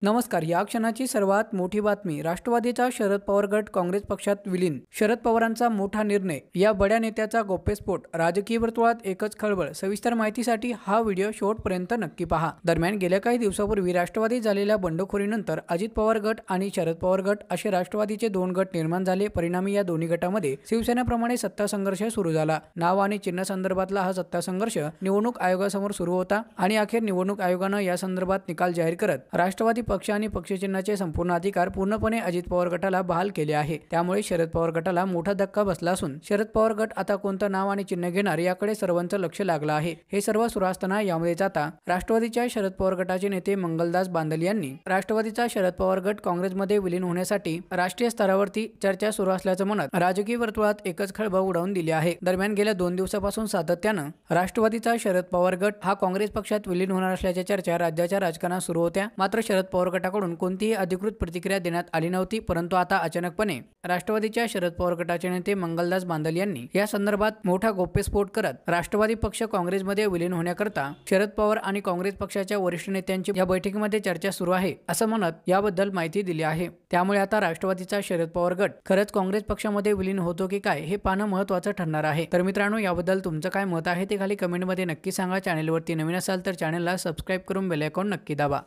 नमस्कार. या क्षणाची सर्वात मोठी बातमी. राष्ट्रवादीचा शरद पवार गट काँग्रेस पक्षात विलीन. शरद पवारांचा मोठा निर्णय. या बड्या नेत्याचा गौप्यस्फोट. राजकीय वर्तुळात एकच खळबळ. सविस्तर माहितीसाठी हा व्हिडिओ शेवटपर्यंत नक्की पहा. दरम्यान गेल्या काही दिवसापूर्वी राष्ट्रवादीत झालेल्या बंडखोरीनंतर अजित पवार गट आणि शरद पवार गट असे राष्ट्रवादीचे दोन गट निर्माण झाले. परिणामी या दोन्ही गटामध्ये शिवसेनेप्रमाणे सत्ता संघर्ष सुरू झाला. नाव आणि चिन्ह संदर्भातला हा सत्ता संघर्ष निवडणूक आयोगासमोर सुरू होता आणि अखेर निवडणूक आयोगानं या संदर्भात निकाल जाहीर करत राष्ट्रवादी पक्ष आणि पक्षचिन्हाचे संपूर्ण अधिकार पूर्णपणे अजित पवार गटाला बहाल केले आहे. त्यामुळे शरद पवार गटाला मोठा धक्का बसला असून शरद पवार गट आता कोणतं नाव आणि चिन्ह घेणार याकडे सर्वांचं लक्ष लागलं आहे. हे सर्व सुरू असताना यामध्ये जाता राष्ट्रवादीच्या शरद पवार गटाचे नेते मंगलदास बांदल यांनी राष्ट्रवादीचा शरद पवार गट काँग्रेसमध्ये विलीन होण्यासाठी राष्ट्रीय स्तरावरती चर्चा सुरू असल्याचं म्हणत राजकीय वर्तुळात एकच खळबळ उडवून दिली आहे. दरम्यान गेल्या 2 दिवसापासून सातत्यानं राष्ट्रवादीचा शरद पवार गट हा काँग्रेस पक्षात विलीन होणार असल्याच्या चर्चा राज्याच्या राजकारणात सुरू होत्या. मात्र शरद पवार गटाकडून कोणतीही अधिकृत प्रतिक्रिया देण्यात आली नव्हती. परंतु आता अचानकपणे राष्ट्रवादीच्या शरद पवार गटाचे नेते मंगलदास बांदल यांनी या संदर्भात मोठा गौप्यस्फोट करत राष्ट्रवादी पक्ष काँग्रेसमध्ये विलीन होण्याकरता शरद पवार आणि काँग्रेस पक्षाच्या वरिष्ठ नेत्यांची या बैठकीमध्ये चर्चा सुरू आहे असं म्हणत याबद्दल माहिती दिली आहे. त्यामुळे आता राष्ट्रवादीचा शरद पवार गट खरंच काँग्रेस पक्षामध्ये विलीन होतो की काय हे पाहणं महत्त्वाचं ठरणार आहे. तर मित्रांनो, याबद्दल तुमचं काय मत आहे ते खाली कमेंटमध्ये नक्की सांगा. चॅनलवरती नवीन असाल तर चॅनलला सबस्क्राईब करून बेल आयकॉन नक्की दाबा.